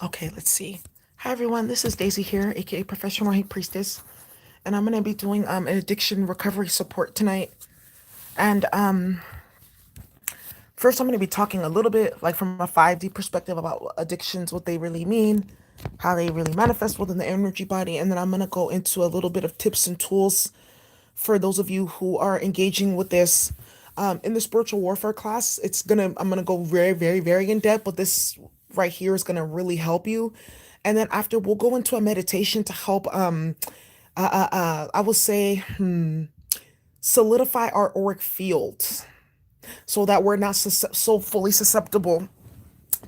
Okay, let's see. Hi everyone, this is Daisy here, aka Professional Hate Priestess, and I'm gonna be doing an addiction recovery support tonight. And first, I'm gonna be talking a little bit like from a 5D perspective about addictions, what they really mean, how they really manifest within the energy body, and then I'm gonna go into a little bit of tips and tools for those of you who are engaging with this. In the spiritual warfare class, I'm gonna go very, very, very in depth, but this right here is gonna really help you. And then after we'll go into a meditation to help I will say solidify our auric fields so that we're not so fully susceptible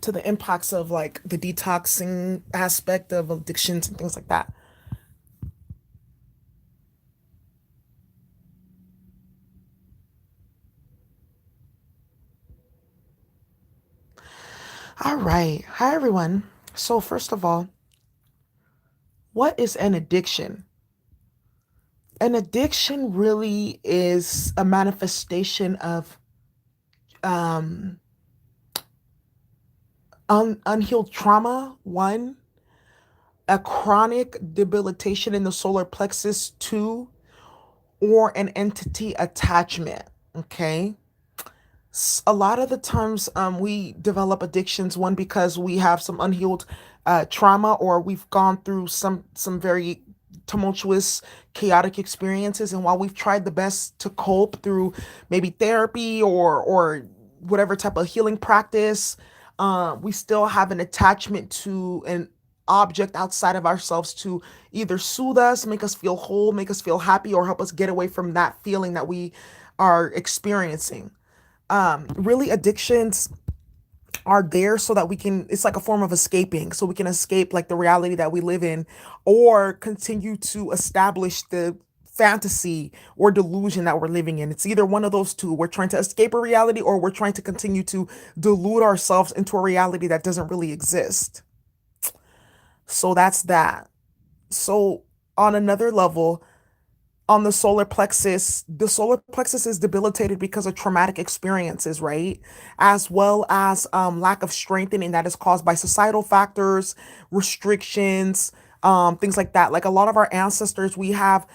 to the impacts of like the detoxing aspect of addictions and things like that. All right. Hi everyone. So first of all, what is an addiction? An addiction really is a manifestation of um, unhealed trauma, one, a chronic debilitation in the solar plexus, two, or an entity attachment. Okay. A lot of the times we develop addictions, one, because we have some unhealed trauma, or we've gone through some very tumultuous, chaotic experiences, and while we've tried the best to cope through maybe therapy or whatever type of healing practice, we still have an attachment to an object outside of ourselves to either soothe us, make us feel whole, make us feel happy, or help us get away from that feeling that we are experiencing. Really, addictions are there so that we can, it's like a form of escaping, so we can escape like the reality that we live in, or continue to establish the fantasy or delusion that we're living in. It's either one of those two. We're trying to escape a reality, or we're trying to continue to delude ourselves into a reality that doesn't really exist. So that's that. So on another level, on the solar plexus is debilitated because of traumatic experiences, right? As well as lack of strengthening that is caused by societal factors, restrictions, things like that. Like a lot of our ancestors, we have,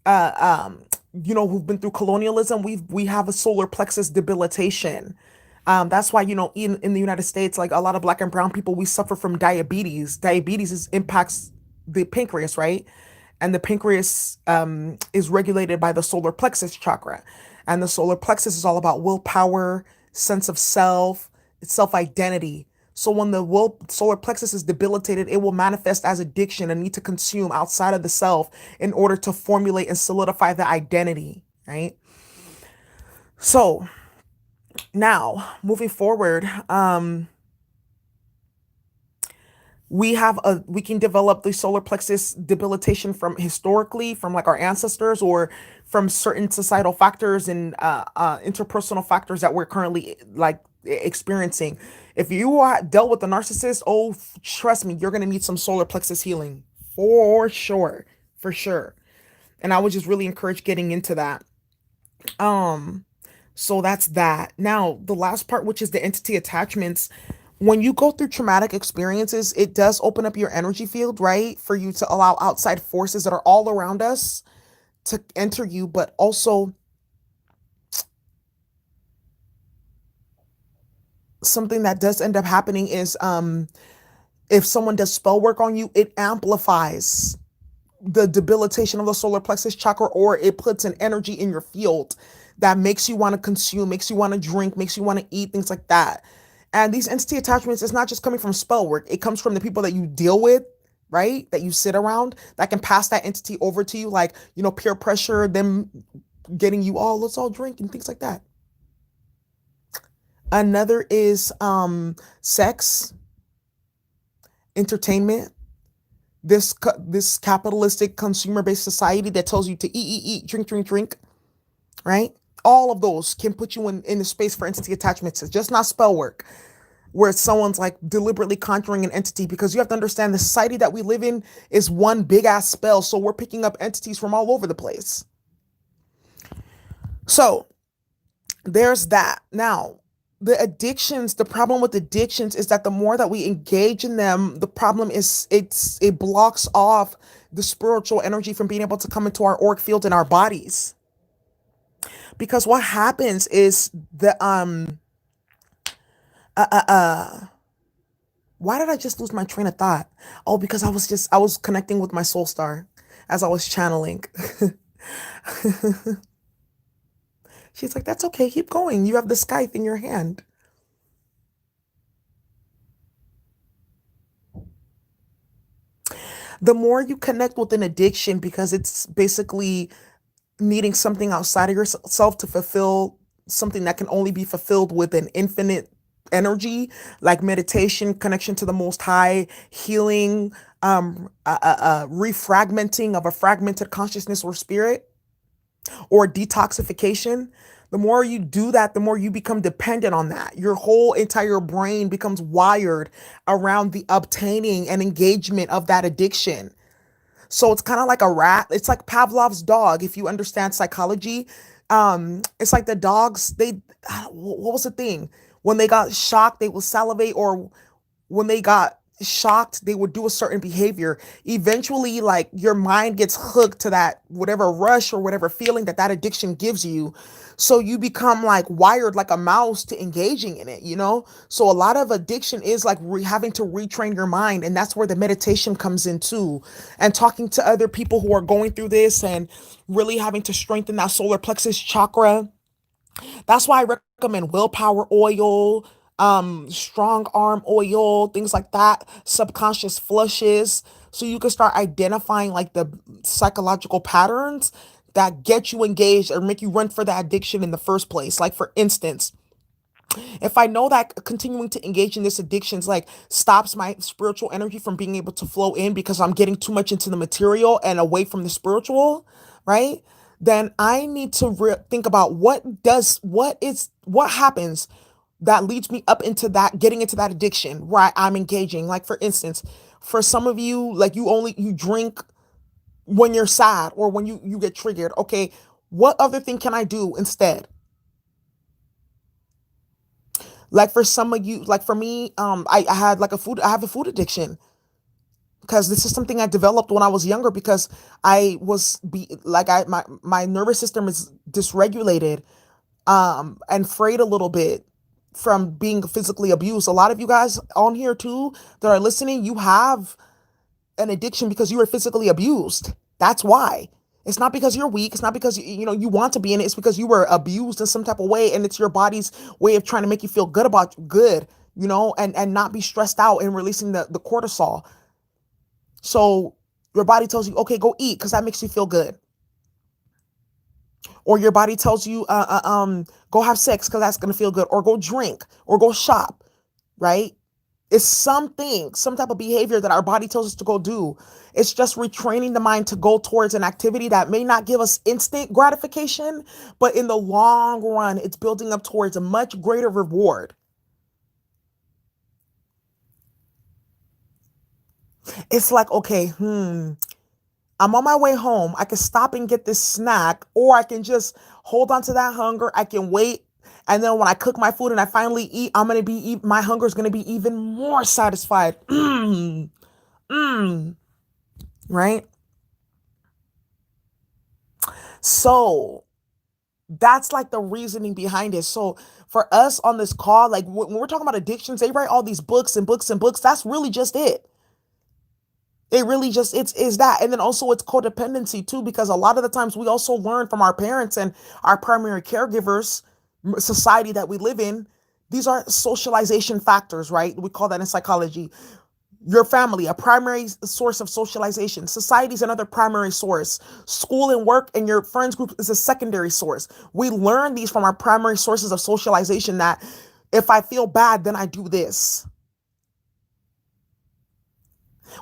uh, um, who've been through colonialism, we have a solar plexus debilitation. That's why, in the United States, like a lot of black and brown people, we suffer from diabetes. Impacts the pancreas, right? And the pancreas is regulated by the solar plexus chakra. And the solar plexus is all about willpower, sense of self identity. So when the solar plexus is debilitated, it will manifest as addiction and need to consume outside of the self in order to formulate and solidify the identity, right? So now moving forward, we can develop the solar plexus debilitation from historically from like our ancestors, or from certain societal factors and interpersonal factors that we're currently like experiencing. If you are dealt with a narcissist, oh, trust me, you're gonna need some solar plexus healing for sure, for sure. And I would just really encourage getting into that. um so that's that. Now, the last part, which is the entity attachments. When you go through traumatic experiences, it does open up your energy field, right? For you to allow outside forces that are all around us to enter you, but also something that does end up happening is if someone does spell work on you, it amplifies the debilitation of the solar plexus chakra, or it puts an energy in your field that makes you want to consume, makes you want to drink, makes you want to eat, things like that. And these entity attachments, it's not just coming from spell work, it comes from the people that you deal with, right? That you sit around that can pass that entity over to you, like, peer pressure, them getting you, oh, let's all drink and things like that. Another is sex, entertainment, this capitalistic consumer based society that tells you to eat, drink, drink, drink, right? All of those can put you in the space for entity attachments. It's just not spell work where someone's like deliberately conjuring an entity, because you have to understand the society that we live in is one big ass spell. So we're picking up entities from all over the place. So there's that. Now, The problem with addictions is that the more that we engage in them, the problem is it blocks off the spiritual energy from being able to come into our auric field in our bodies. Because what happens is uh uh uh why did I just lose my train of thought? Oh, because I was connecting with my soul star as I was channeling. She's like, that's okay, keep going. You have the scythe in your hand. The more you connect with an addiction, because it's basically needing something outside of yourself to fulfill something that can only be fulfilled with an infinite energy, like meditation, connection to the most high, healing, refragmenting of a fragmented consciousness or spirit, or detoxification. The more you do that, the more you become dependent on that. Your whole entire brain becomes wired around the obtaining and engagement of that addiction. So it's kind of like a rat. It's like Pavlov's dog, if you understand psychology. It's like the dogs, what was the thing? When they got shocked, they would salivate, or when they got shocked, they would do a certain behavior. Eventually, like your mind gets hooked to that whatever rush or whatever feeling that that addiction gives you. So you become like wired like a mouse to engaging in it, you know? So a lot of addiction is like having to retrain your mind. And that's where the meditation comes in too. And talking to other people who are going through this and really having to strengthen that solar plexus chakra. That's why I recommend willpower oil, strong arm oil, things like that, subconscious flushes, so you can start identifying like the psychological patterns that get you engaged or make you run for that addiction in the first place. Like for instance, if I know that continuing to engage in this addictions like stops my spiritual energy from being able to flow in because I'm getting too much into the material and away from the spiritual, right? Then I need to think about what happens that leads me up into that getting into that addiction where I'm engaging. Like for instance, for some of you, like you drink when you're sad or when you get triggered. Okay, what other thing can I do instead? Like for some of you, like for me, I had like I have a food addiction because this is something I developed when I was younger because my nervous system is dysregulated, and frayed a little bit from being physically abused. A lot of you guys on here too that are listening, you have an addiction because you were physically abused. That's why. It's not because you're weak. It's not because you want to be in it. It's because you were abused in some type of way, and it's your body's way of trying to make you feel good, and not be stressed out and releasing the cortisol. So your body tells you, okay, go eat because that makes you feel good, or your body tells you, go have sex because that's gonna feel good, or go drink, or go shop, right? It's something, some type of behavior that our body tells us to go do. It's just retraining the mind to go towards an activity that may not give us instant gratification, but in the long run, it's building up towards a much greater reward. It's like, okay, I'm on my way home. I can stop and get this snack, or I can just hold on to that hunger. I can wait. And then when I cook my food and I finally eat, my hunger is going to be even more satisfied. Mm, right? So that's like the reasoning behind it. So for us on this call, like when we're talking about addictions, they write all these books and books and books. That's really just it. It really just it's is that. And then also it's codependency too, because a lot of the times we also learn from our parents and our primary caregivers, society that we live in. These are socialization factors, right? We call that in psychology. Your family, a primary source of socialization. Society is another primary source. School and work and your friends group is a secondary source. We learn these from our primary sources of socialization that if I feel bad, then I do this.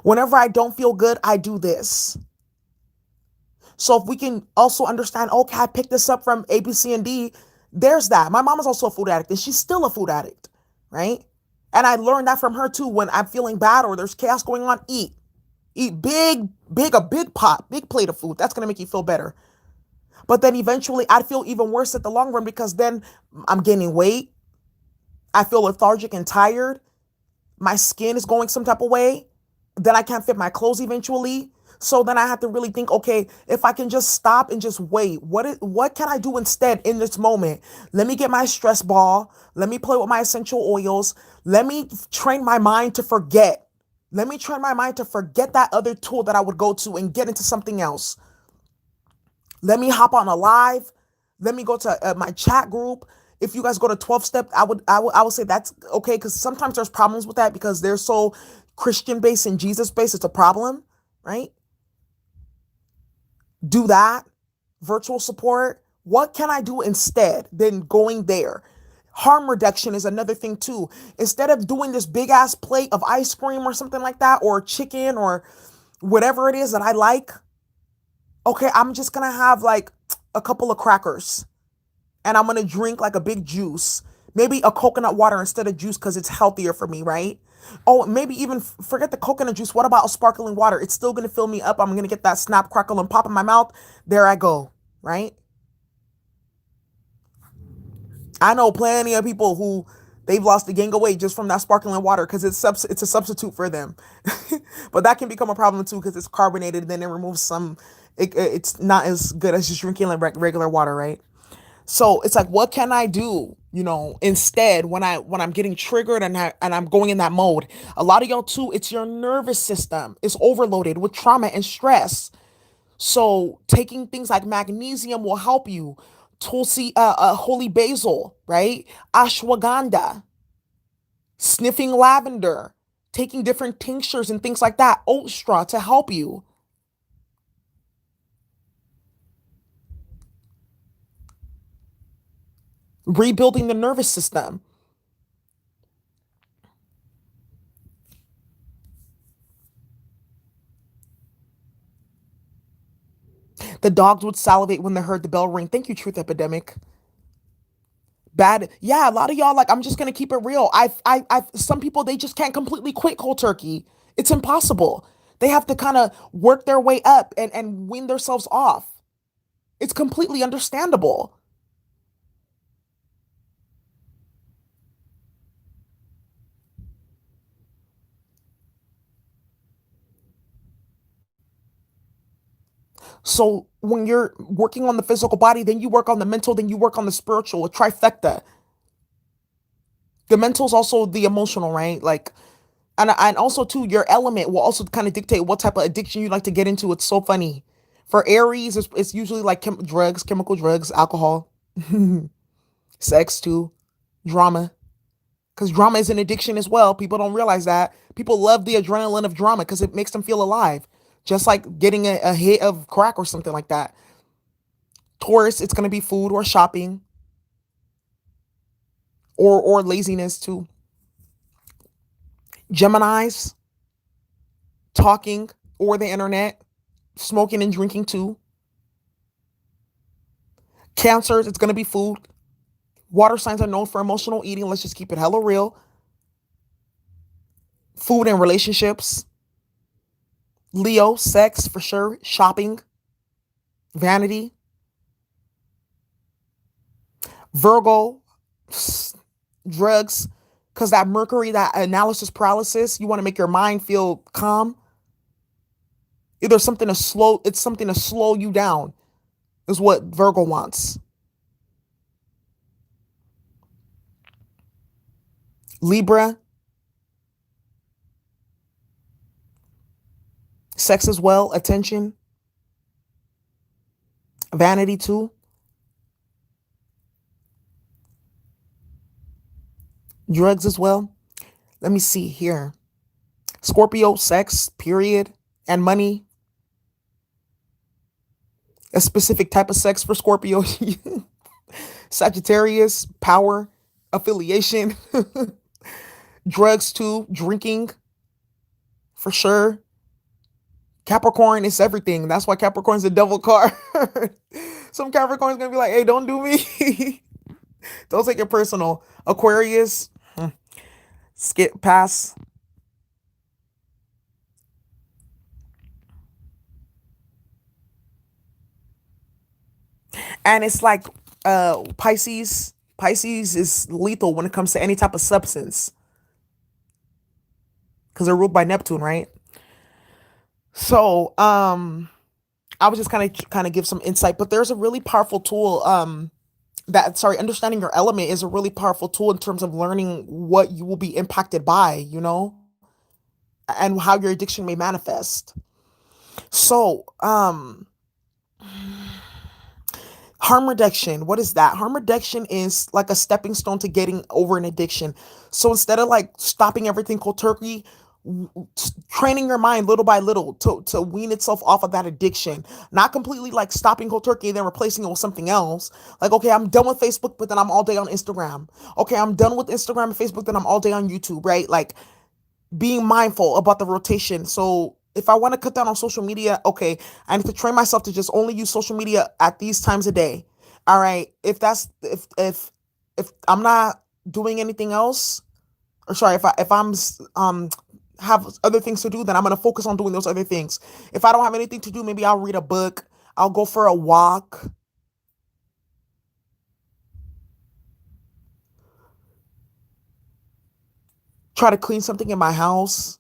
Whenever I don't feel good, I do this. So if we can also understand, okay, I picked this up from A, B, C, and D, there's that. My mom is also a food addict and she's still a food addict, right? And I learned that from her too. When I'm feeling bad or there's chaos going on, eat. Eat a big pot, big plate of food. That's going to make you feel better. But then eventually I'd feel even worse at the long run because then I'm gaining weight. I feel lethargic and tired, my skin is going some type of way, then I can't fit my clothes eventually. So then I have to really think, okay, if I can just stop and just wait, what can I do instead in this moment? Let me get my stress ball. Let me play with my essential oils. Let me train my mind to forget. Let me train my mind to forget that other tool that I would go to and get into something else. Let me hop on a live. Let me go to my chat group. If you guys go to 12 step, I would say that's okay, because sometimes there's problems with that because they're so Christian based and Jesus based. It's a problem, right? Do that. Virtual support. What can I do instead than going there? Harm reduction is another thing too. Instead of doing this big ass plate of ice cream or something like that, or chicken or whatever it is that I like, okay, I'm just gonna have like a couple of crackers and I'm gonna drink like a big juice. Maybe a coconut water instead of juice because it's healthier for me, right? Oh, maybe even forget the coconut juice. What about a sparkling water? It's still gonna fill me up. I'm gonna get that snap, crackle, and pop in my mouth. There I go, right? I know plenty of people who they've lost the gang of weight just from that sparkling water because it's a substitute for them. But that can become a problem too because it's carbonated and then it removes some. It's not as good as just drinking like regular water, right? So it's like, what can I do? Instead, when I'm getting triggered and I'm going in that mode. A lot of y'all too, it's your nervous system is overloaded with trauma and stress. So taking things like magnesium will help you. Tulsi, holy basil, right? Ashwagandha, sniffing lavender, taking different tinctures and things like that. Oat straw to help you. Rebuilding the nervous system. The dogs would salivate when they heard the bell ring. Thank you, Truth Epidemic. Bad. Yeah, a lot of y'all, like, I'm just gonna keep it real. Some people, they just can't completely quit cold turkey. It's impossible. They have to kind of work their way up and wean themselves off. It's completely understandable. So when you're working on the physical body, then you work on the mental, then you work on the spiritual, a trifecta. The mental is also the emotional, right? Like, and also too, your element will also kind of dictate what type of addiction you like to get into. It's so funny. For Aries, it's usually like drugs, chemical drugs, alcohol, sex too, drama. Because drama is an addiction as well. People don't realize that. People love the adrenaline of drama because it makes them feel alive. Just like getting a hit of crack or something like that. Taurus, it's gonna be food or shopping or laziness too. Geminis, talking or the internet, smoking and drinking too. Cancers, it's gonna be food. Water signs are known for emotional eating. Let's just keep it hella real. Food and relationships. Leo, sex for sure. Shopping, vanity. Virgo, drugs. Because that Mercury, that analysis paralysis, you want to make your mind feel calm. Either something to slow, it's something to slow you down, is what Virgo wants. Libra, sex as well, attention, vanity too, drugs as well. Let me see here. Scorpio, sex, period, and money. A specific type of sex for Scorpio. Sagittarius, power, affiliation, drugs too, drinking for sure. Capricorn is everything. That's why Capricorn's the devil card. Some Capricorn's gonna be like, hey, don't do me. Don't take it personal. Aquarius, skip pass. And it's like Pisces. Pisces is lethal when it comes to any type of substance because they're ruled by Neptune, right? So, I was just kind of give some insight, but there's a really powerful tool. Understanding your element is a really powerful tool in terms of learning what you will be impacted by, and how your addiction may manifest. So, harm reduction, what is that? Harm reduction is like a stepping stone to getting over an addiction. So instead of like stopping everything cold turkey, training your mind little by little to wean itself off of that addiction, not completely like stopping cold turkey and then replacing it with something else. Like, okay, I'm done with Facebook, but then I'm all day on Instagram. Okay, I'm done with Instagram and Facebook, then I'm all day on YouTube, right? Like, being mindful about the rotation. So if I want to cut down on social media, okay, I need to train myself to just only use social media at these times a day. All right. If I'm not doing anything else, or sorry, if I'm have other things to do, then I'm gonna focus on doing those other things. If I don't have anything to do, maybe I'll read a book. I'll go for a walk. Try to clean something in my house.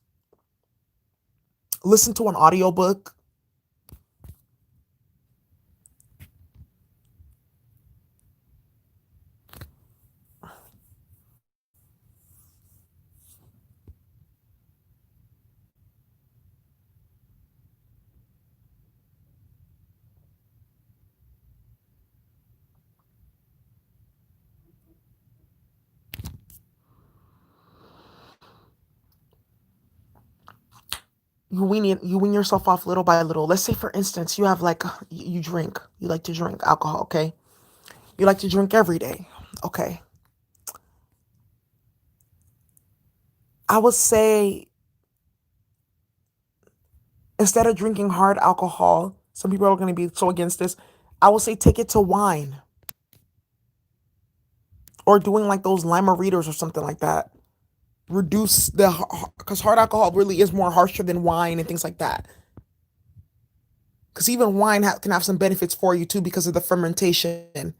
Listen to an audiobook. You wean yourself off little by little. Let's say, for instance, you have like you drink. You like to drink alcohol, okay? You like to drink every day, okay? I would say instead of drinking hard alcohol, some people are going to be so against this. I would say take it to wine or doing like those lima readers or something like that. Reduce because hard alcohol really is more harsher than wine and things like that. Because even wine can have some benefits for you too because of the fermentation.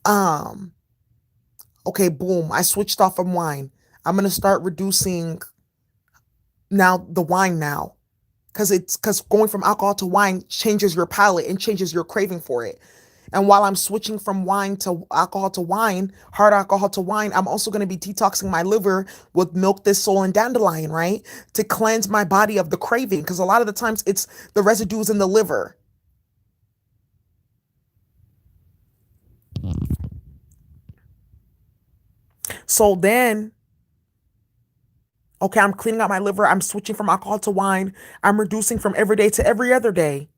Um, okay, boom. I switched off from wine. I'm gonna start reducing now the wine now because going from alcohol to wine changes your palate and changes your craving for it. And while I'm switching from wine to alcohol to wine, hard alcohol to wine, I'm also going to be detoxing my liver with milk, thistle, and dandelion, right? To cleanse my body of the craving. Because a lot of the times it's the residues in the liver. So then, okay, I'm cleaning out my liver. I'm switching from alcohol to wine. I'm reducing from every day to every other day.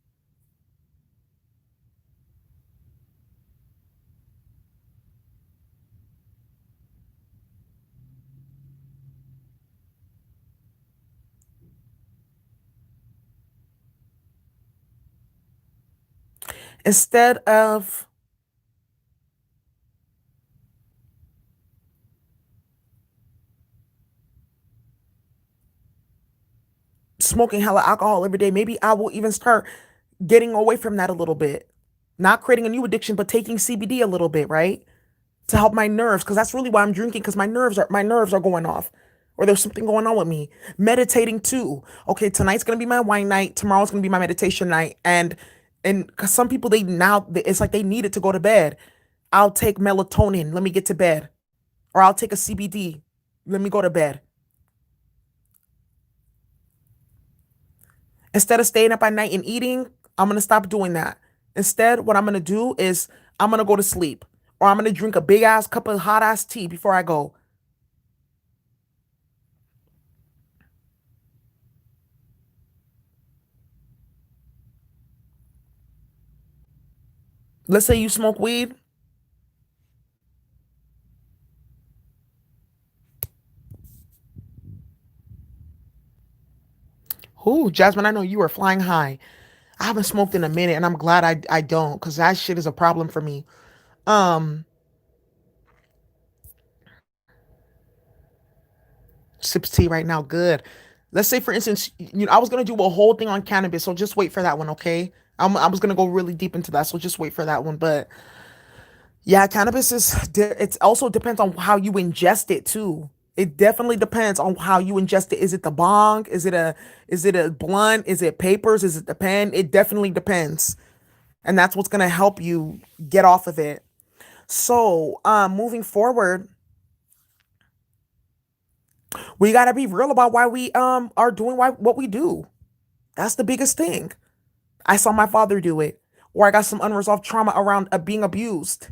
Instead of smoking hella alcohol every day, maybe I will even start getting away from that a little bit. Not creating a new addiction, but taking CBD a little bit, right? To help my nerves, because that's really why I'm drinking, because my nerves are going off. Or there's something going on with me. Meditating too. Okay, tonight's gonna be my wine night, tomorrow's gonna be my meditation night. And because some people it's like they need it to go to bed. I'll take melatonin, let me get to bed. Or I'll take a CBD, let me go to bed. Instead of staying up at night and eating, I'm gonna stop doing that. Instead, what I'm gonna do is I'm gonna go to sleep. Or I'm gonna drink a big ass cup of hot ass tea before I go. Let's say you smoke weed. Ooh, Jasmine, I know you are flying high. I haven't smoked in a minute and I'm glad I don't, because that shit is a problem for me. Um, Sips tea right now, good. Let's say, for instance, I was gonna do a whole thing on cannabis, so just wait for that one, okay? I was gonna go really deep into that, so just wait for that one. But yeah, cannabis it also depends on how you ingest it too. It definitely depends on how you ingest it. Is it the bong? Is it a blunt? Is it papers? Is it the pen? It definitely depends. And that's what's gonna help you get off of it. So, moving forward, we gotta be real about why we are doing what we do. That's the biggest thing. I saw my father do it, or I got some unresolved trauma around being abused,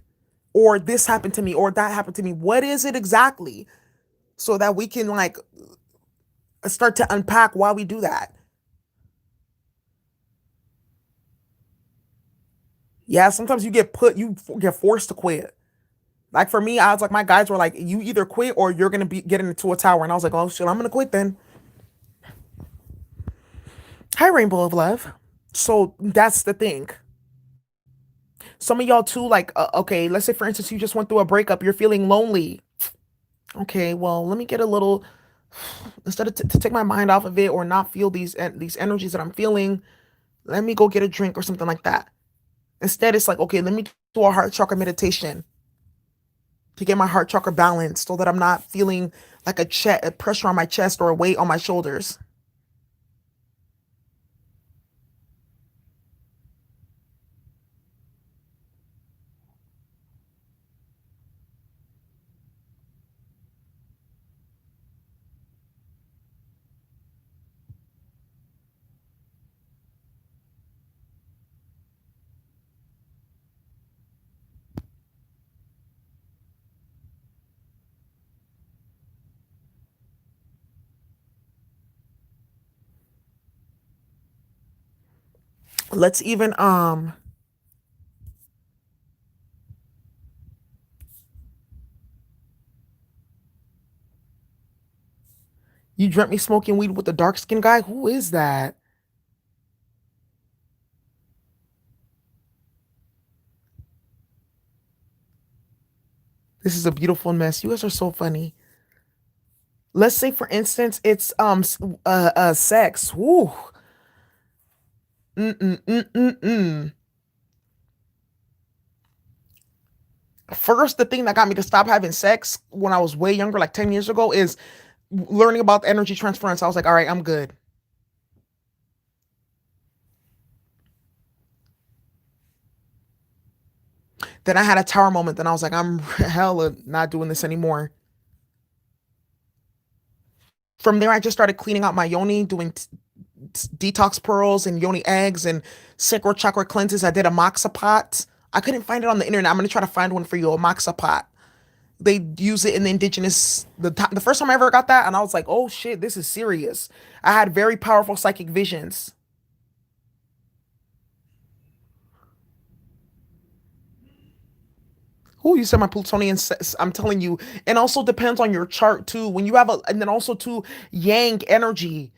or this happened to me, or that happened to me. What is it exactly? So that we can like start to unpack why we do that. Yeah, sometimes you get forced to quit. Like for me, I was like, my guys were like, you either quit or you're gonna be getting into a tower. And I was like, oh shit, I'm gonna quit then. Hi, Rainbow of Love. So that's the thing. Some of y'all too, like, okay, let's say for instance, you just went through a breakup, you're feeling lonely. Okay, well, let me get a little instead of to take my mind off of it or not feel these energies that I'm feeling. Let me go get a drink or something like that. Instead, it's like, okay, let me do a heart chakra meditation to get my heart chakra balanced so that I'm not feeling like a pressure on my chest or a weight on my shoulders. Let's even you dreamt me smoking weed with the dark skinned guy? Who is that? This is a beautiful mess. You guys are so funny. Let's say for instance it's sex. Woo. Mm-mm-mm-mm-mm. First, the thing that got me to stop having sex when I was way younger, like 10 years ago, is learning about energy transference. I was like, all right, I'm good. Then I had a tower moment. Then I was like, I'm hella not doing this anymore. From there, I just started cleaning out my yoni, doing detox pearls and yoni eggs and sacral chakra cleanses. I did a moxa pot. I couldn't find it on the internet. I'm gonna try to find one for you, a moxa pot. They use it in the indigenous the first time I ever got that, and I was like, oh shit, this is serious. I had very powerful psychic visions. Who you said my Plutonian? I'm telling you, and also depends on your chart too. When you have and then also too Yang energy.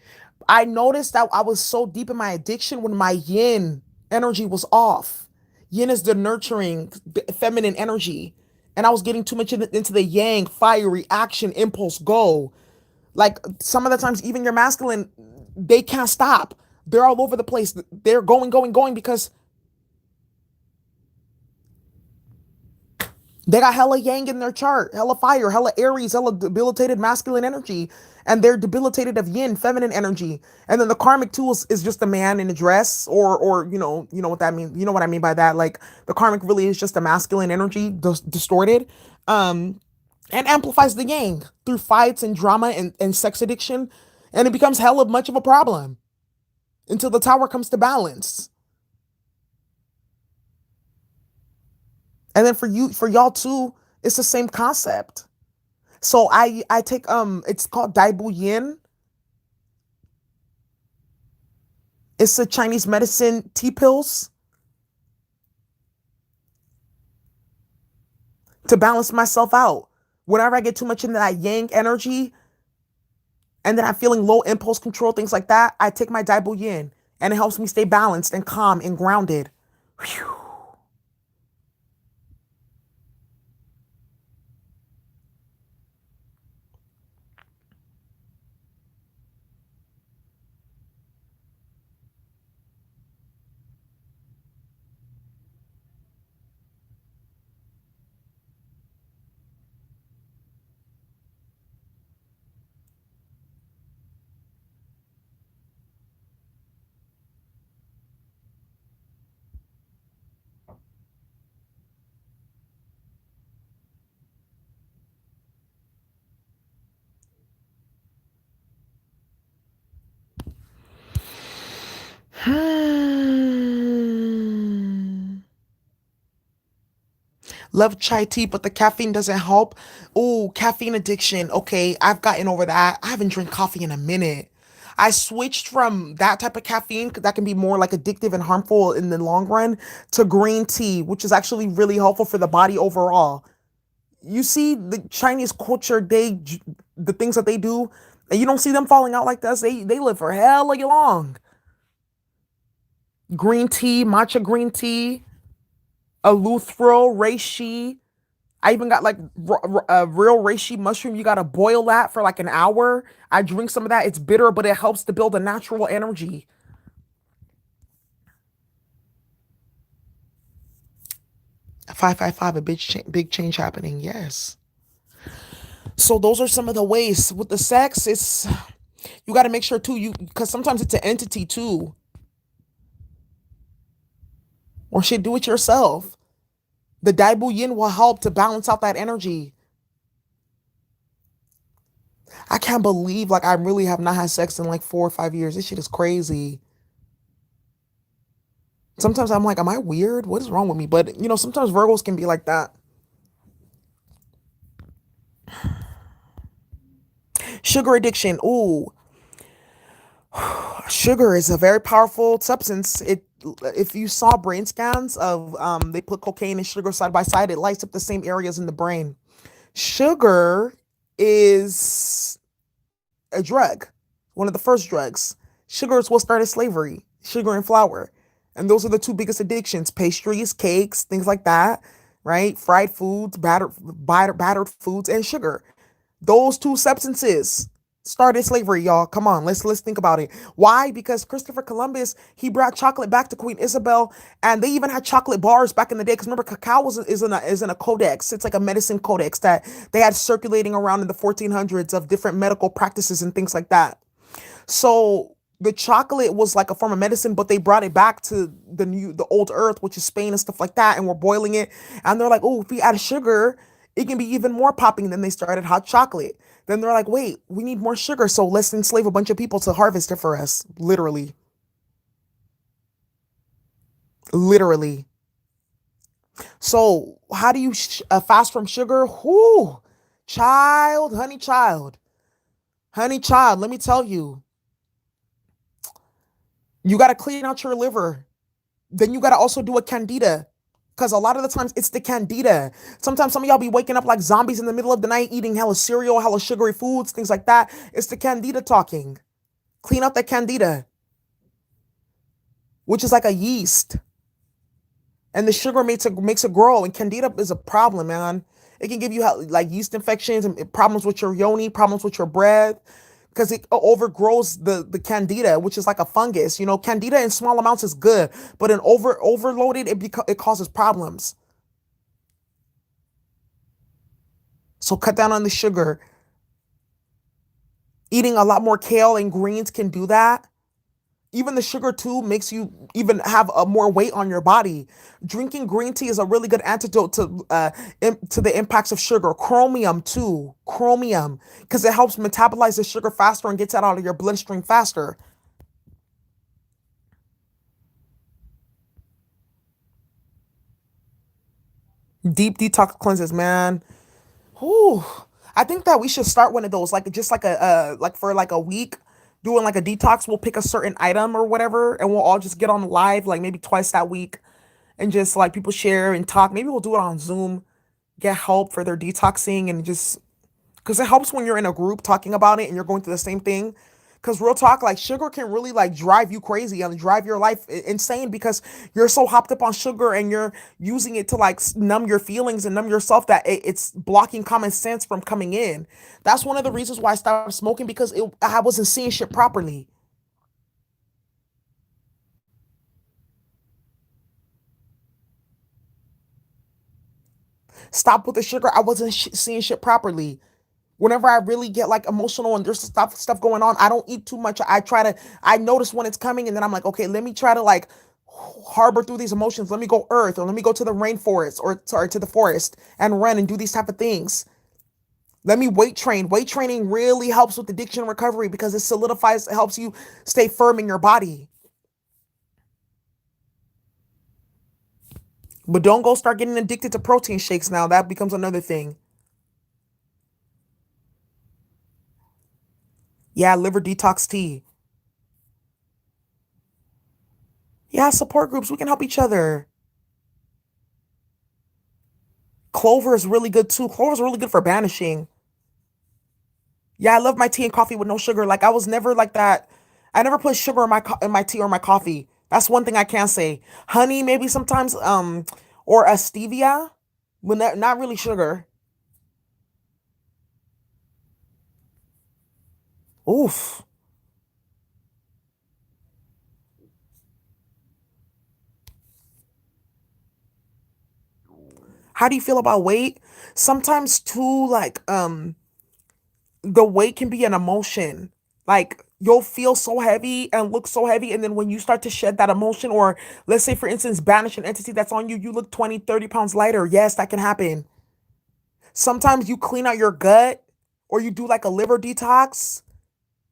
I noticed that I was so deep in my addiction when my Yin energy was off. Yin is the nurturing, feminine energy, and I was getting too much into the Yang, fiery action, impulse, go. Like some of the times, even your masculine, they can't stop. They're all over the place. They're going, going, going because they got hella yang in their chart, hella fire, hella Aries, hella debilitated masculine energy, and they're debilitated of yin, feminine energy. And then the karmic tool is just a man in a dress, or you know what that means. You know what I mean by that. Like the karmic really is just a masculine energy distorted, um, and amplifies the yang through fights and drama and sex addiction, and it becomes hella much of a problem until the tower comes to balance. And then for y'all too, it's the same concept. So I take it's called Daibu Yin. It's a Chinese medicine tea pills to balance myself out. Whenever I get too much into that yang energy and then I'm feeling low impulse control, things like that, I take my Daibu Yin and it helps me stay balanced and calm and grounded. Whew. Hmm. Love chai tea, but the caffeine doesn't help. Oh, caffeine addiction. Okay, I've gotten over that. I haven't drank coffee in a minute. I switched from that type of caffeine, 'cause that can be more like addictive and harmful in the long run, to green tea, which is actually really helpful for the body overall. You see the Chinese culture, the things that they do, and you don't see them falling out like this. They live for hella long. Green tea, matcha green tea, eleuthero, reishi. I even got like real reishi mushroom. You gotta boil that for like an hour. I drink some of that. It's bitter, but it helps to build a natural energy. 555, a big change happening. Yes. So those are some of the ways with the sex. It's you got to make sure too. You because sometimes it's an entity too, or shit. Do it yourself. The Daibu Yin will help to balance out that energy. I can't believe like I really have not had sex in like 4 or 5 years. This shit is crazy. Sometimes I'm like, am I weird? What is wrong with me? But sometimes Virgos can be like that. Sugar addiction. Ooh, sugar is a very powerful substance. If you saw brain scans of they put cocaine and sugar side by side, it lights up the same areas in the brain. Sugar is a drug, one of the first drugs. Sugar is what started slavery, sugar and flour. And those are the two biggest addictions: pastries, cakes, things like that, right? Fried foods, battered foods, and sugar. Those two substances started slavery, y'all. Come on, let's think about it. Why? Because Christopher Columbus, he brought chocolate back to Queen Isabel, and they even had chocolate bars back in the day. Because remember, cacao is in a codex. It's like a medicine codex that they had circulating around in the 1400s of different medical practices and things like that. So the chocolate was like a form of medicine, but they brought it back to the old earth, which is Spain and stuff like that, and we're boiling it. And they're like, oh, if we add sugar, it can be even more popping. Than they started hot chocolate. Then they're like, wait, we need more sugar, so let's enslave a bunch of people to harvest it for us. Literally, literally. So how do you fast from sugar? Whoo, child, honey, child. Let me tell you, you got to clean out your liver. Then you got to also do a candida. Because a lot of the times it's the candida. Sometimes some of y'all be waking up like zombies in the middle of the night, eating hella cereal, hella sugary foods, things like that. It's the candida talking. Clean out that candida, which is like a yeast. And the sugar makes it grow. And candida is a problem, man. It can give you like yeast infections and problems with your yoni, problems with your breath, because it overgrows the candida, which is like a fungus. Candida in small amounts is good, but in overloaded, it causes problems. So cut down on the sugar. Eating a lot more kale and greens can do that. Even the sugar too makes you even have a more weight on your body. Drinking green tea is a really good antidote to the impacts of sugar. Chromium too, chromium, because it helps metabolize the sugar faster and gets it out of your bloodstream faster. Deep detox cleanses, man. Whew. I think that we should start one of those, like just like like for like a week, doing like a detox. We'll pick a certain item or whatever, and we'll all just get on live, like maybe twice that week, and just like people share and talk. Maybe we'll do it on Zoom, get help for their detoxing, and just because it helps when you're in a group talking about it and you're going through the same thing. Because real talk, like sugar can really like drive you crazy and drive your life insane because you're so hopped up on sugar and you're using it to like numb your feelings and numb yourself that it's blocking common sense from coming in. That's one of the reasons why I stopped smoking because I wasn't seeing shit properly. Stop with the sugar. I wasn't seeing shit properly. Whenever I really get like emotional and there's stuff going on, I don't eat too much. I notice when it's coming and then I'm like, okay, let me try to like harbor through these emotions. Let me go earth or let me go to the rainforest or sorry, to the forest and run and do these type of things. Let me weight train. Weight training really helps with addiction recovery because it solidifies, it helps you stay firm in your body. But don't go start getting addicted to protein shakes now. That becomes another thing. Yeah, liver detox tea. Yeah, support groups. We can help each other. Clover is really good too. Clover is really good for banishing. Yeah, I love my tea and coffee with no sugar. Like I was never like that. I never put sugar in in my tea or my coffee. That's one thing I can say. Honey, maybe sometimes, or a stevia, but not really sugar. Oof. How do you feel about weight? Sometimes too, like the weight can be an emotion. Like you'll feel so heavy and look so heavy, and then when you start to shed that emotion, or let's say for instance, banish an entity that's on you, you look 20, 30 pounds lighter. Yes, that can happen. Sometimes you clean out your gut or you do like a liver detox.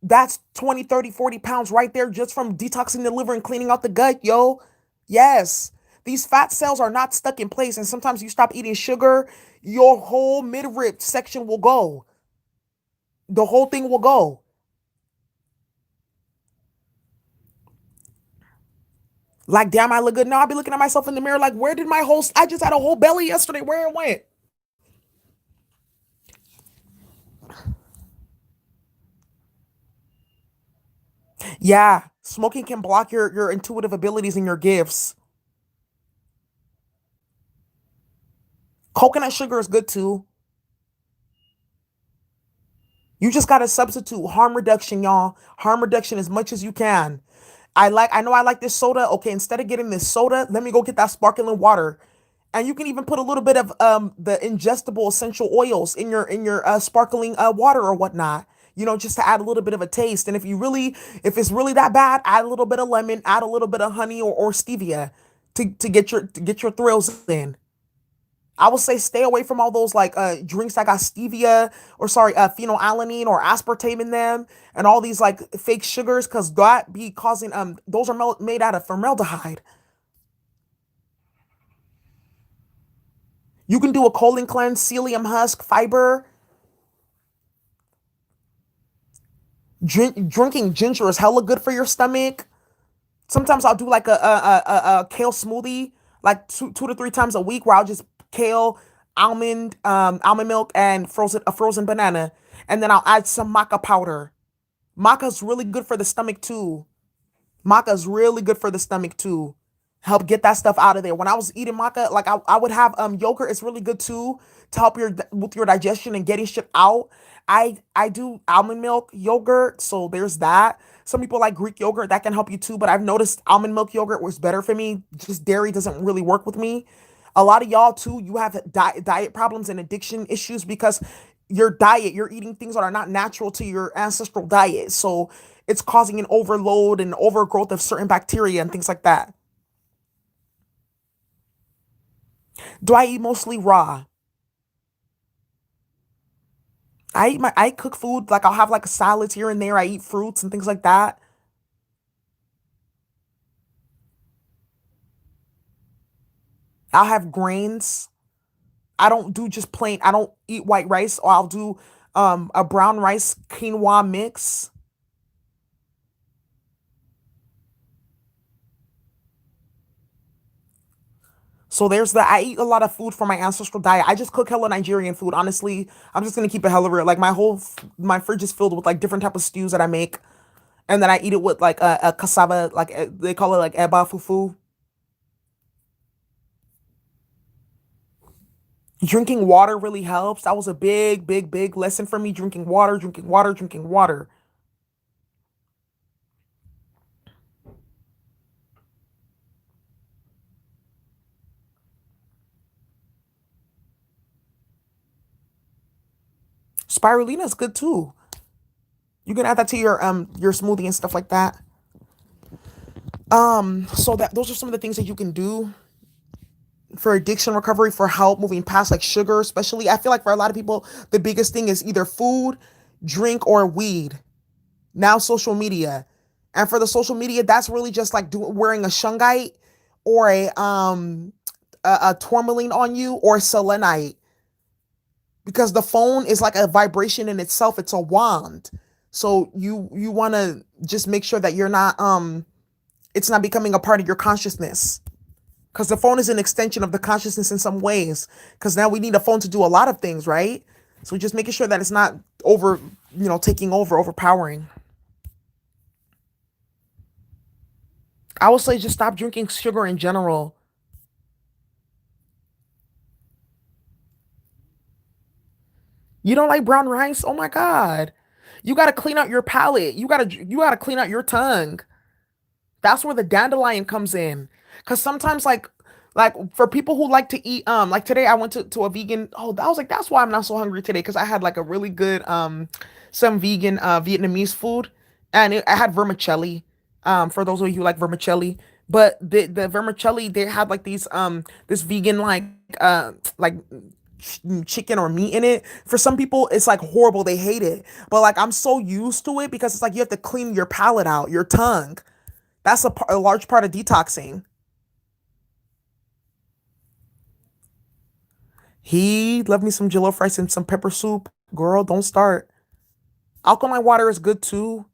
That's 20, 30, 40 pounds right there just from detoxing the liver and cleaning out the gut, yo. Yes. These fat cells are not stuck in place. And sometimes you stop eating sugar, your whole midrib section will go. The whole thing will go. Like, damn, I look good. Now I'll be looking at myself in the mirror like, where did my whole, I just had a whole belly yesterday. Where it went? Yeah. Smoking can block your intuitive abilities and your gifts. Coconut sugar is good too. You just got to substitute harm reduction, y'all. Harm reduction as much as you can. I know I like this soda. Okay, instead of getting this soda, let me go get that sparkling water. And you can even put a little bit of the ingestible essential oils in your sparkling water or whatnot. You know, just to add a little bit of a taste. And if it's really that bad, add a little bit of lemon, add a little bit of honey or stevia to get your thrills in. I would say stay away from all those like drinks that got stevia or sorry, phenylalanine or aspartame in them and all these like fake sugars because that be causing those are made out of formaldehyde. You can do a colon cleanse, psyllium husk, fiber. Drinking ginger is hella good for your stomach. Sometimes I'll do like a kale smoothie like two to three times a week where I'll just kale, almond milk, and a frozen banana, and then I'll add some maca powder. Maca's really good for the stomach too. Maca's really good for the stomach too. Help get that stuff out of there. When I was eating maca, like I would have yogurt. It's really good too to help your with your digestion and getting shit out. I do almond milk yogurt, so there's that. Some people like Greek yogurt that can help you too, but I've noticed almond milk yogurt was better for me. Just dairy doesn't really work with me. A lot of y'all too, you have diet problems and addiction issues because your diet, you're eating things that are not natural to your ancestral diet. So it's causing an overload and overgrowth of certain bacteria and things like that. Do I eat mostly raw? I cook food like I'll have like salads here and there. I eat fruits and things like that. I'll have grains. I don't do just plain. I don't eat white rice, or I'll do a brown rice quinoa mix. So there's that. I eat a lot of food from my ancestral diet. I just cook hella Nigerian food. Honestly, I'm just gonna keep it hella real. Like my fridge is filled with like different type of stews that I make, and then I eat it with like a cassava, like they call it like eba fufu. Drinking water really helps. That was a big, big, big lesson for me. Drinking water, drinking water, drinking water. Spirulina is good too. You can add that to your smoothie and stuff like that. So that those are some of the things that you can do for addiction recovery for help moving past like sugar, especially. I feel like for a lot of people, the biggest thing is either food, drink, or weed. Now social media. And for the social media, that's really just like wearing a shungite or a tourmaline on you or selenite, because the phone is like a vibration in itself. It's a wand. So you want to just make sure that you're not it's not becoming a part of your consciousness, because the phone is an extension of the consciousness in some ways, because now we need a phone to do a lot of things, right? So just making sure that it's not over, taking over, overpowering. I would say just stop drinking sugar in general. You don't like brown rice? Oh my God. You got to clean out your palate. You got to clean out your tongue. That's where the dandelion comes in. Cause sometimes like for people who like to eat like today I went to a vegan. Oh, I was like, that's why I'm not so hungry today, cuz I had like a really good some vegan Vietnamese food, and I had vermicelli. For those of you who like vermicelli, but the vermicelli, they had like these this vegan like chicken or meat in it. For some people it's like horrible, they hate it. But like I'm so used to it, because it's like you have to clean your palate out, your tongue. That's a large part of detoxing. He love me some jollof rice and some pepper soup. Girl, don't start. Alkaline water is good too.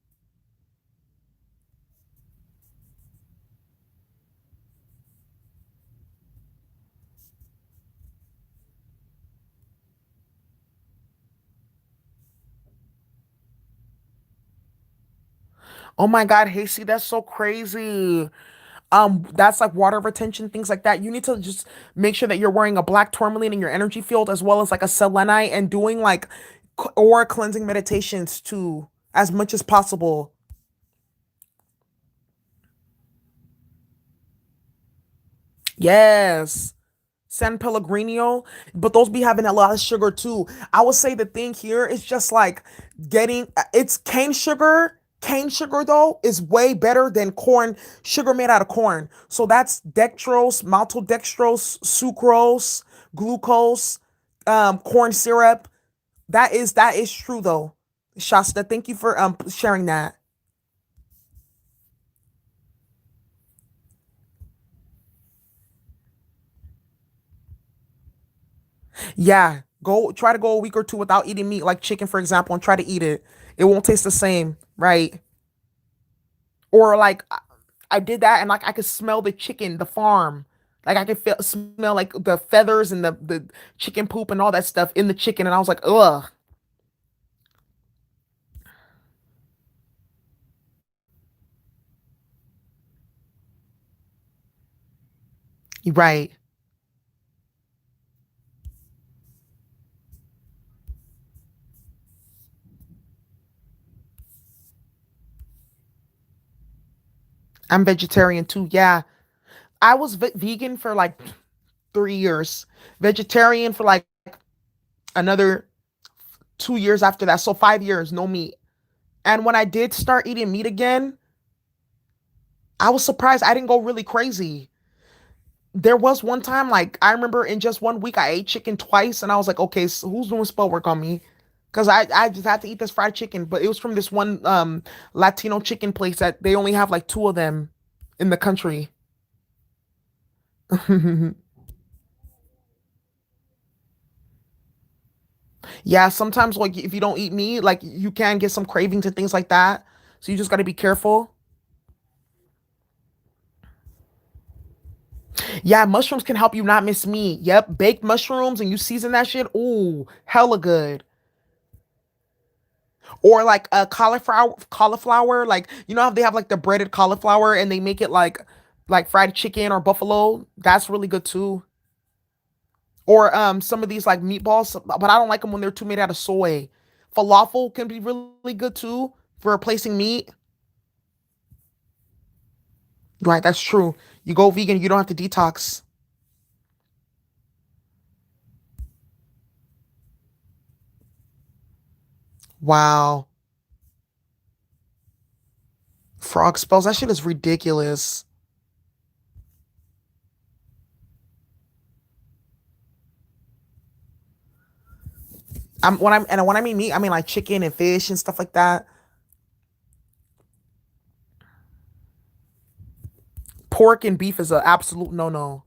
Oh my God, Hasty, that's so crazy. That's like water retention, things like that. You need to just make sure that you're wearing a black tourmaline in your energy field, as well as like a selenite, and doing like aura cleansing meditations too, as much as possible. Yes. San Pellegrino, but those be having a lot of sugar too. I would say the thing here is just like getting it's cane sugar. Cane sugar though is way better than corn sugar made out of corn. So that's dextrose, maltodextrose, sucrose, glucose, corn syrup. That is true though. Shasta, thank you for sharing that. Yeah, go try to go a week or two without eating meat, like chicken, for example, and try to eat it. It won't taste the same, right? Or like I did that, and like I could smell the chicken, the farm. Like I could smell like the feathers and the chicken poop and all that stuff in the chicken, and I was like, ugh. Right. I'm vegetarian too. Yeah, I was vegan for like 3 years, vegetarian for like another 2 years after that. So 5 years, no meat. And when I did start eating meat again, I was surprised I didn't go really crazy. There was one time, like I remember in just one week, I ate chicken twice, and I was like, okay, so who's doing spell work on me? Because I just had to eat this fried chicken, but it was from this one Latino chicken place that they only have like two of them in the country. Yeah, sometimes like if you don't eat meat, like you can get some cravings and things like that. So you just got to be careful. Yeah, mushrooms can help you not miss meat. Yep, baked mushrooms, and you season that shit. Ooh, hella good. Or like a cauliflower, like you know how they have like the breaded cauliflower and they make it like fried chicken or buffalo. That's really good too. Or some of these like meatballs, but I don't like them when they're too made out of soy. Falafel can be really good too for replacing meat. Right, that's true. You go vegan, you don't have to detox. Wow. Frog spells, that shit is ridiculous. When I mean meat, I mean like chicken and fish and stuff like that. Pork and beef is an absolute no no.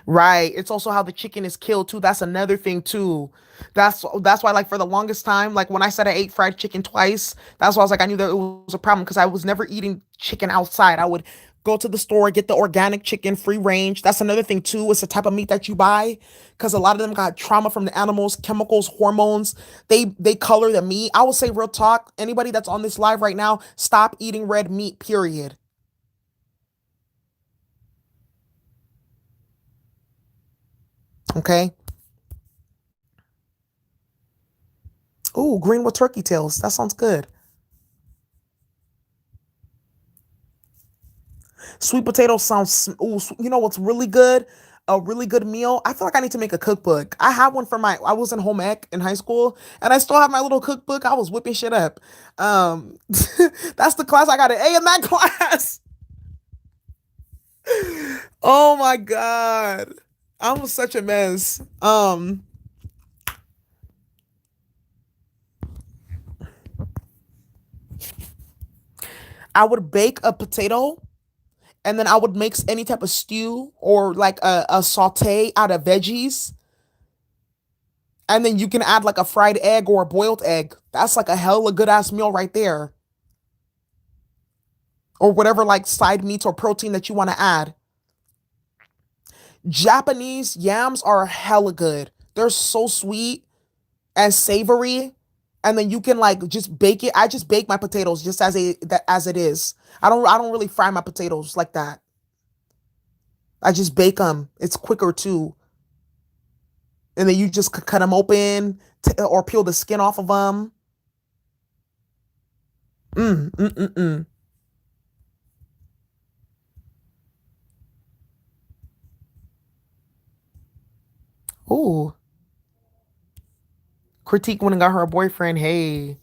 Right. It's also how the chicken is killed too. That's another thing too. That's why like for the longest time, like when I said I ate fried chicken twice, that's why I was like I knew that it was a problem because I was never eating chicken outside. I would go to the store, get the organic chicken, free range. That's another thing too. It's the type of meat that you buy because a lot of them got trauma from the animals, chemicals, hormones. They color the meat. I will say real talk, anybody that's on this live right now, stop eating red meat, period. Okay? Ooh, green with turkey tails. That sounds good. Sweet potato sounds. Ooh, you know what's really good? A really good meal. I feel like I need to make a cookbook. I have one for my. I was in home ec in high school, and I still have my little cookbook. I was whipping shit up. That's the class I got an A in that class. Oh my god, I was such a mess. I would bake a potato and then I would mix any type of stew or like a saute out of veggies. And then you can add like a fried egg or a boiled egg. That's like a hella good ass meal right there. Or whatever like side meats or protein that you want to add. Japanese yams are hella good. They're so sweet and savory. And then you can like just bake it. I just bake my potatoes just as it is. I don't really fry my potatoes like that. I just bake them. It's quicker too. And then you just cut them open or peel the skin off of them. Mm, mm, mm, mm. Ooh, Critique went and got her a boyfriend. Hey.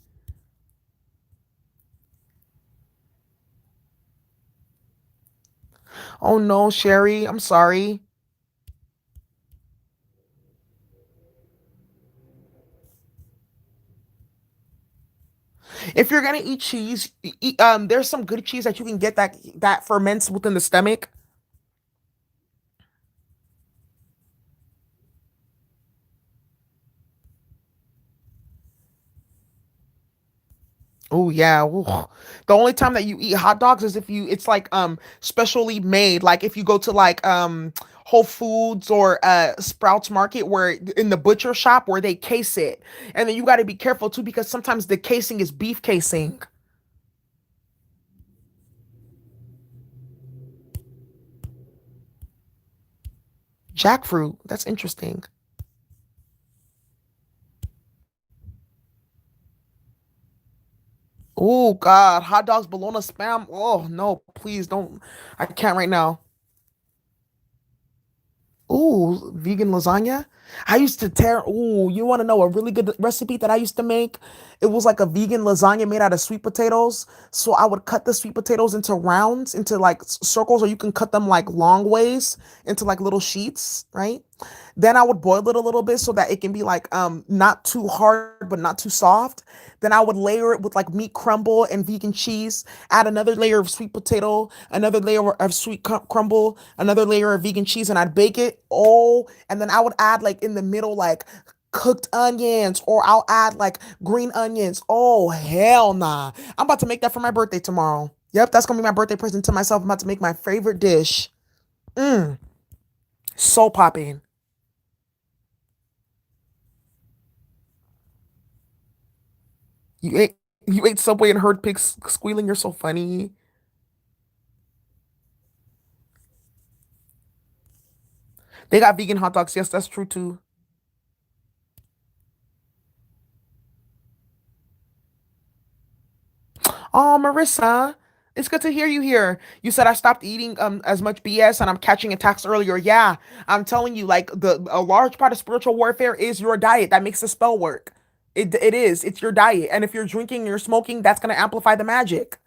Oh no, Sherry. I'm sorry. If you're gonna eat cheese, there's some good cheese that you can get that ferments within the stomach. Oh yeah. Ooh. The only time that you eat hot dogs is if it's like specially made. Like if you go to like Whole Foods or Sprouts Market where in the butcher shop where they case it. And then you got to be careful too because sometimes the casing is beef casing. Jackfruit. That's interesting. Oh God, hot dogs, bologna spam. Oh no, please don't. I can't right now. Ooh, vegan lasagna. I used to tear. Ooh, you want to know a really good recipe that I used to make? It was like a vegan lasagna made out of sweet potatoes. So I would cut the sweet potatoes into rounds, into like circles, or you can cut them like long ways into like little sheets, right? Then I would boil it a little bit so that it can be like not too hard but not too soft. Then I would layer it with like meat crumble and vegan cheese, add another layer of sweet potato, another layer of sweet crumble, another layer of vegan cheese, and I'd bake it. Oh, and then I would add like in the middle like cooked onions or I'll add like green onions. Oh, hell nah. I'm about to make that for my birthday tomorrow. Yep, that's gonna be my birthday present to myself. I'm about to make my favorite dish. Mmm, so popping. You ate you ate Subway and heard pigs squealing. You're so funny. They got vegan hot dogs. Yes, that's true too. Oh, Marissa, it's good to hear you here. You said I stopped eating as much BS and I'm catching attacks earlier. Yeah, I'm telling you, like the a large part of spiritual warfare is your diet. That makes the spell work. It is. It's your diet. And if you're drinking and you're smoking, that's gonna amplify the magic.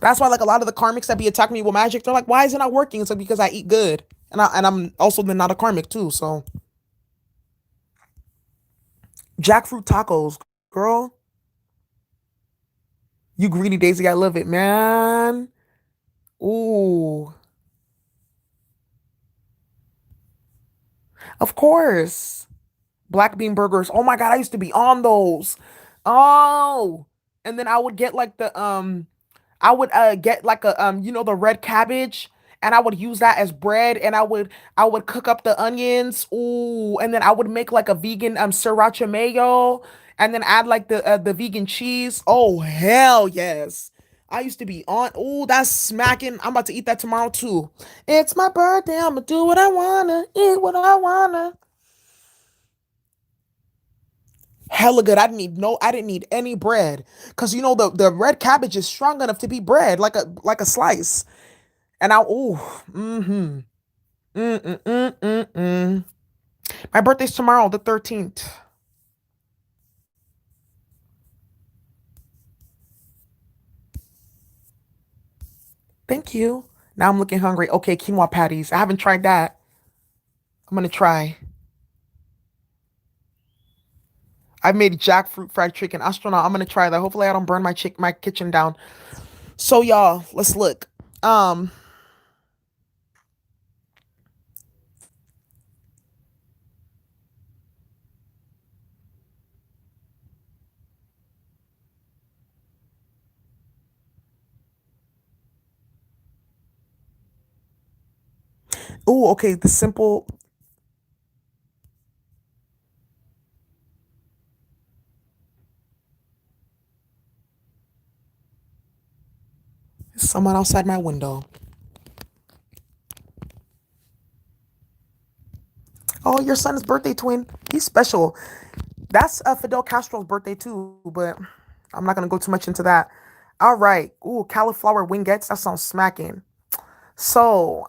That's why like a lot of the karmics that be attacking me with magic, they're like, why is it not working? It's like because I eat good. And I'm also then not a karmic too. So jackfruit tacos, girl. You greedy Daisy, I love it, man. Ooh. Of course. Black bean burgers. Oh my God, I used to be on those. Oh. And then I would get like I would get like a the red cabbage, and I would use that as bread, and I would cook up the onions. Ooh, and then I would make like a vegan sriracha mayo, and then add like the vegan cheese. Oh hell yes. I used to be on. Ooh, that's smacking. I'm about to eat that tomorrow too. It's my birthday. I'm gonna do what I wanna, eat what I wanna. Hella good. I didn't need any bread. Cause the red cabbage is strong enough to be bread, like a slice. And I ooh, mm-hmm. Mm-mm-mm-mm-mm. My birthday's tomorrow, the 13th. Thank you. Now I'm looking hungry. Okay, quinoa patties. I haven't tried that. I'm gonna try. I've made jackfruit fried chicken. Astronaut, I'm gonna try that. Hopefully I don't burn my kitchen down. So y'all, let's look. Um, oh, okay, the simple someone outside my window. Oh, your son's birthday twin. He's special. That's Fidel Castro's birthday too, but I'm not gonna go too much into that. All right. Ooh, cauliflower wingettes. That sounds smacking. So,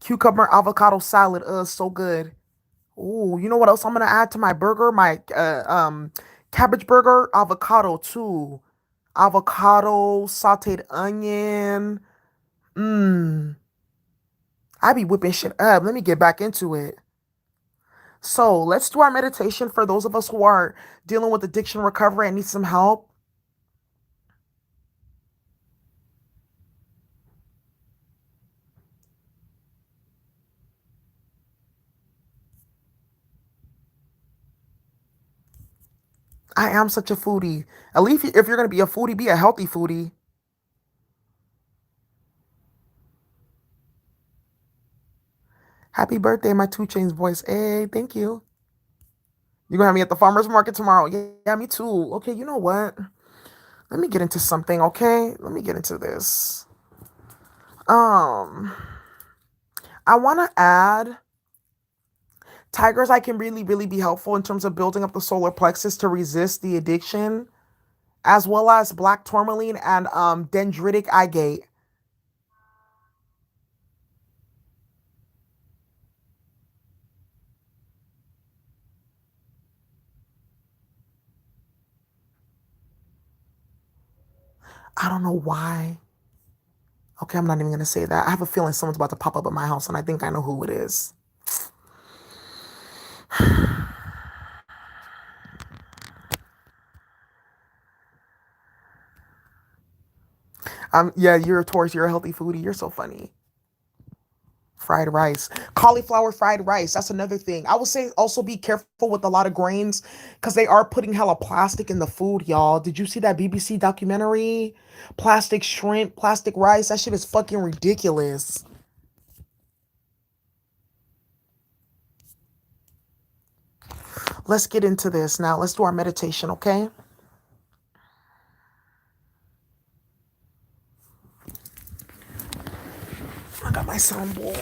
cucumber avocado salad. So good. Ooh, you know what else I'm gonna add to my burger? My cabbage burger, avocado too. Avocado, sauteed onion. Mmm. I be whipping shit up. Let me get back into it. So let's do our meditation for those of us who are dealing with addiction recovery and need some help. I am such a foodie. At least if you're gonna be a foodie, be a healthy foodie. Happy birthday, my Two Chains voice. Hey, thank you. You gonna have me at the farmers market tomorrow? Yeah, yeah, me too. Okay, you know what? Let me get into something. Okay, let me get into this. Um, I want to add tigers. I can really, really be helpful in terms of building up the solar plexus to resist the addiction, as well as black tourmaline and dendritic agate. I don't know why. Okay, I'm not even gonna say that. I have a feeling someone's about to pop up at my house, and I think I know who it is. Yeah, you're a Taurus. You're a healthy foodie. You're so funny. Fried rice, cauliflower fried rice. That's another thing. I would say also be careful with a lot of grains because they are putting hella plastic in the food, y'all. Did you see that BBC documentary? Plastic shrimp, plastic rice. That shit is fucking ridiculous. Let's get into this now. Let's do our meditation, okay? I got my sound bowl.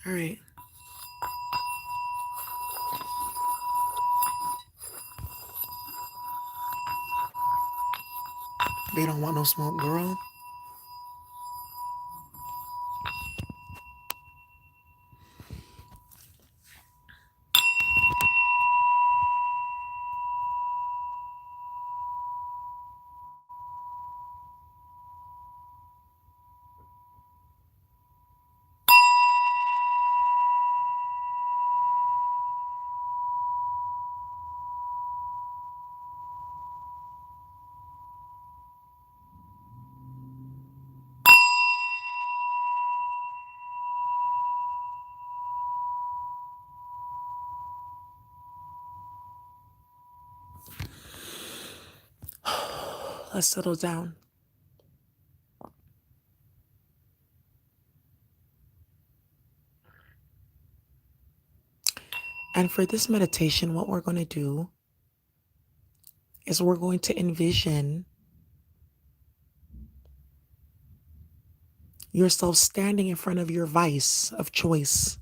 All right. They don't want no smoke, girl. Let's settle down. And for this meditation, what we're going to do is we're going to envision yourself standing in front of your vice of choice.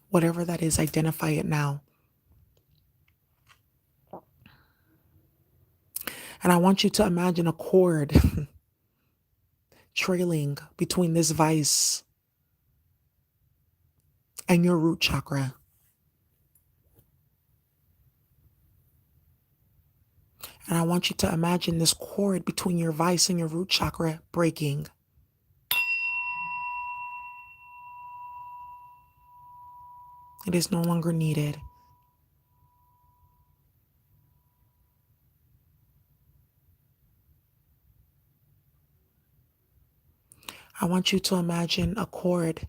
Whatever that is, identify it now. And I want you to imagine a cord trailing between this vice and your root chakra. And I want you to imagine this cord between your vice and your root chakra breaking. It is no longer needed. I want you to imagine a cord,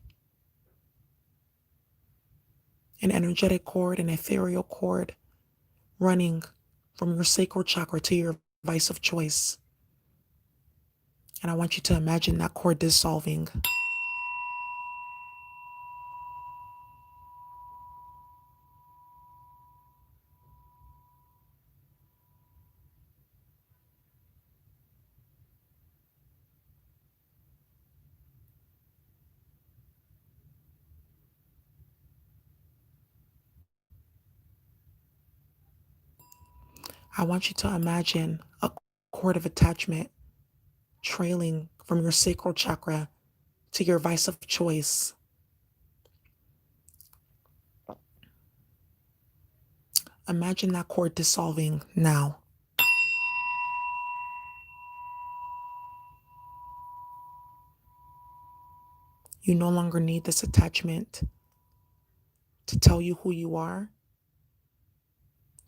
an energetic cord, an ethereal cord running from your sacral chakra to your vice of choice. And I want you to imagine that cord dissolving. I want you to imagine a cord of attachment trailing from your sacral chakra to your vice of choice. Imagine that cord dissolving now. You no longer need this attachment to tell you who you are,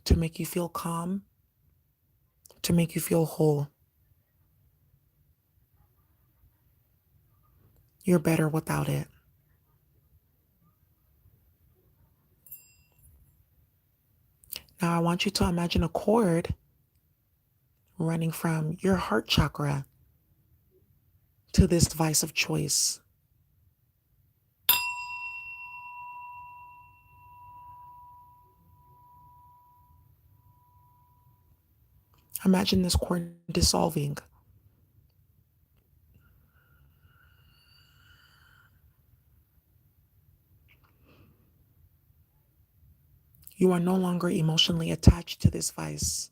to make you feel calm, to make you feel whole. You're better without it. Now I want you to imagine a cord running from your heart chakra to this vice of choice. Imagine this cord dissolving. You are no longer emotionally attached to this vice.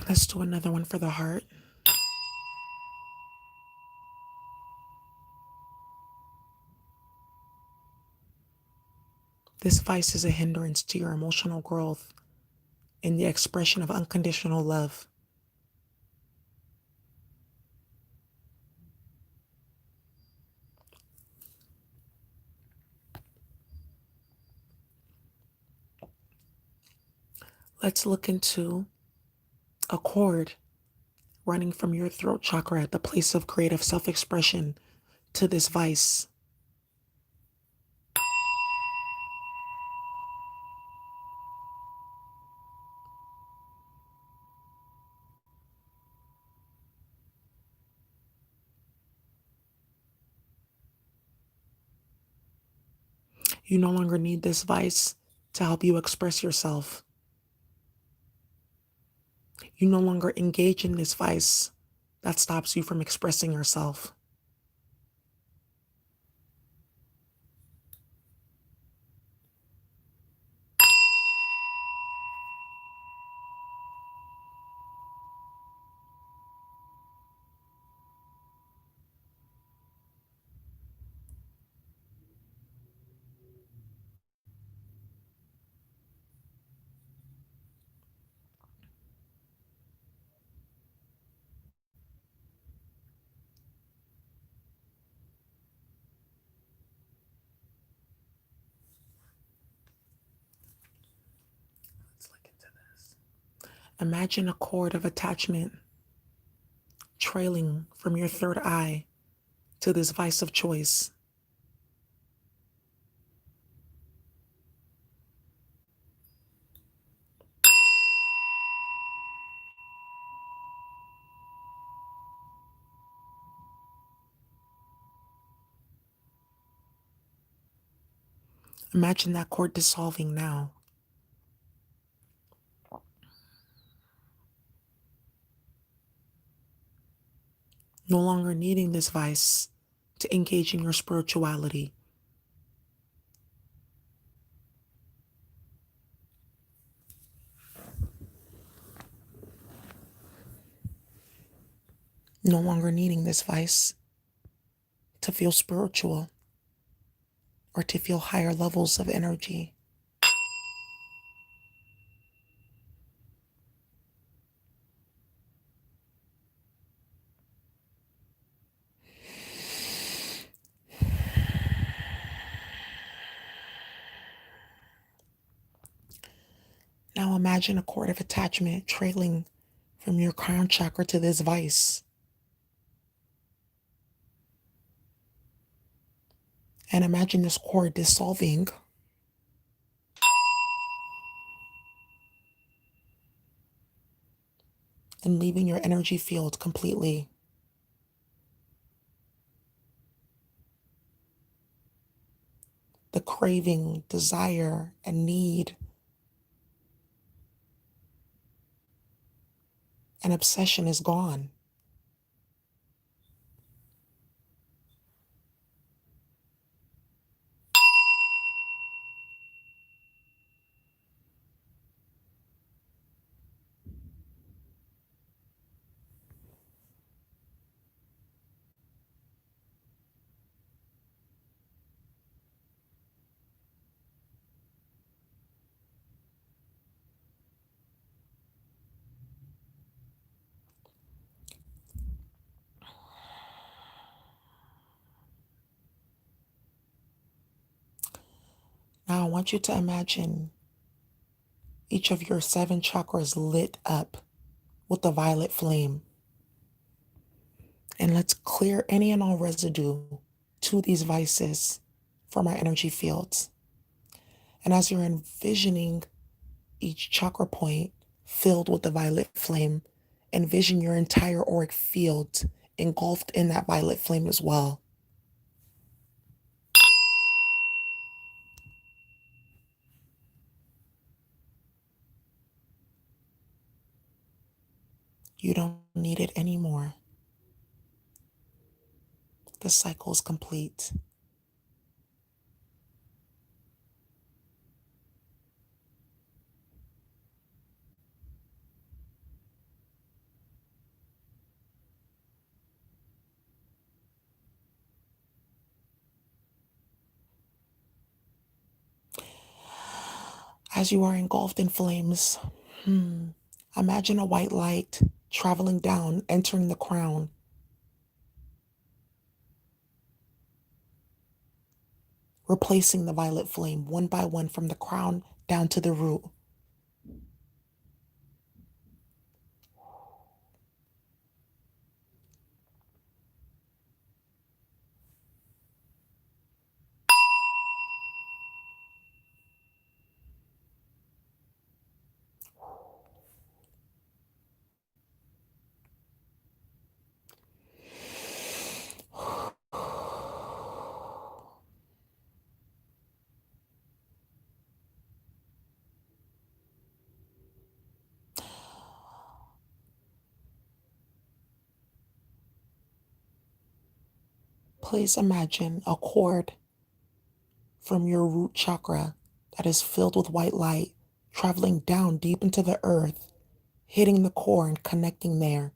Let's do another one for the heart. This vice is a hindrance to your emotional growth in the expression of unconditional love. Let's look into a cord running from your throat chakra at the place of creative self-expression to this vice. You no longer need this vice to help you express yourself. You no longer engage in this vice that stops you from expressing yourself. Imagine a cord of attachment trailing from your third eye to this vice of choice. Imagine that cord dissolving now. No longer needing this vice to engage in your spirituality. No longer needing this vice to feel spiritual or to feel higher levels of energy. Now imagine a cord of attachment trailing from your crown chakra to this vice. And imagine this cord dissolving and leaving your energy field completely. The craving, desire, and need and obsession is gone. Now I want you to imagine each of your 7 chakras lit up with the violet flame. And let's clear any and all residue to these vices from our energy fields. And as you're envisioning each chakra point filled with the violet flame, envision your entire auric field engulfed in that violet flame as well. You don't need it anymore. The cycle is complete. As you are engulfed in flames, imagine a white light traveling down, entering the crown, replacing the violet flame one by one from the crown down to the root. Please imagine a cord from your root chakra that is filled with white light traveling down deep into the earth, hitting the core and connecting there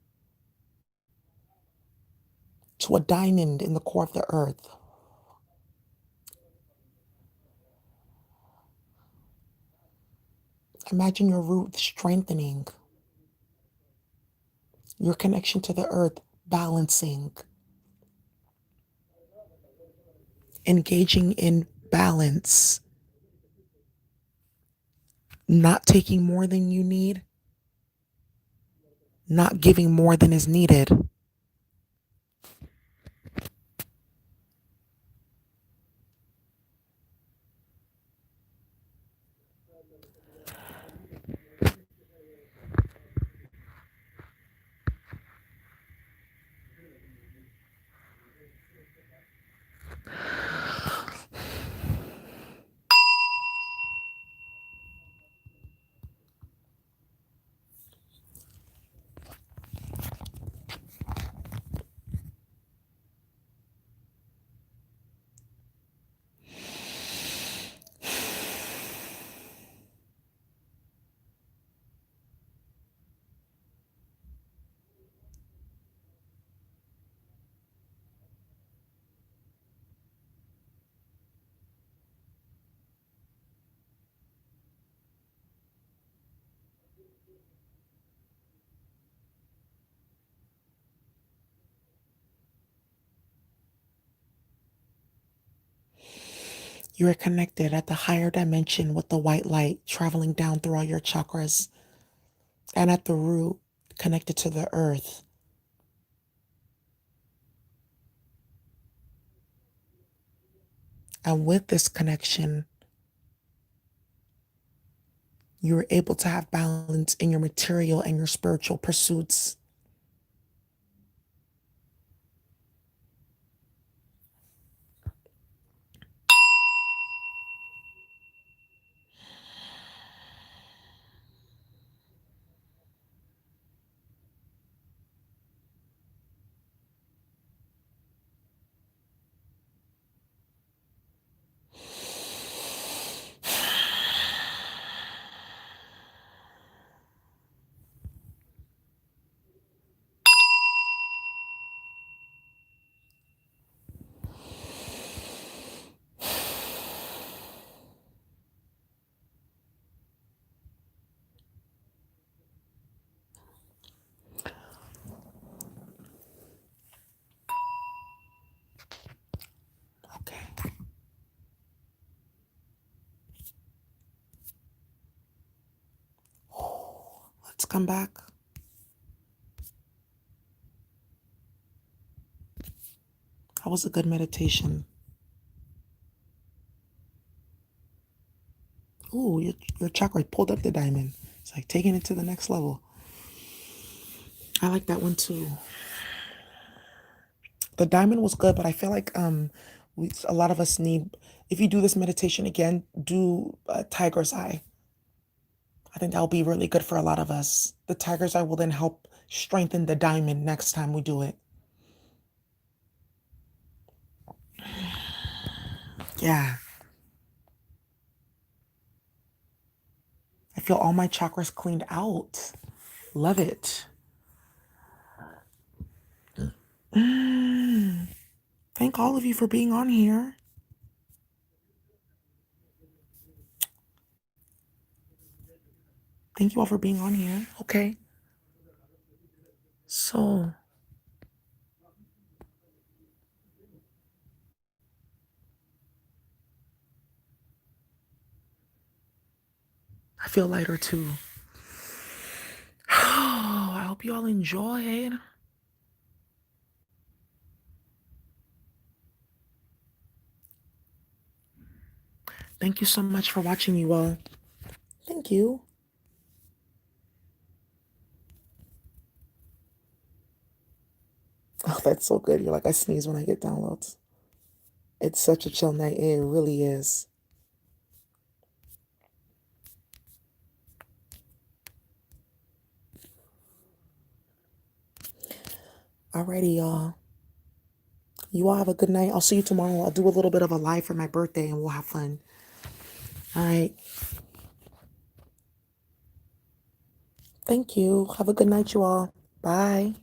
to a diamond in the core of the earth. Imagine your roots strengthening, your connection to the earth balancing, engaging in balance, not taking more than you need, not giving more than is needed. You are connected at the higher dimension with the white light traveling down through all your chakras, and at the root, connected to the earth. And with this connection, you're able to have balance in your material and your spiritual pursuits. Okay. Let's come back. That was a good meditation. Ooh, your chakra pulled up the diamond. It's like taking it to the next level. I like that one too. The diamond was good, but I feel like a lot of us need. If you do this meditation again, do tiger's eye. I think that'll be really good for a lot of us. The tiger's eye will then help strengthen the diamond next time we do it. Yeah, I feel all my chakras cleaned out. Love it. Thank all of you for being on here. Thank you all for being on here. Okay. So I feel lighter too. I hope you all enjoyed. Thank you so much for watching, you all. Thank you. Oh, that's so good. You're like, I sneeze when I get downloads. It's such a chill night. It really is. Alrighty, y'all. You all have a good night. I'll see you tomorrow. I'll do a little bit of a live for my birthday and we'll have fun. All right. Thank you. Have a good night, you all. Bye.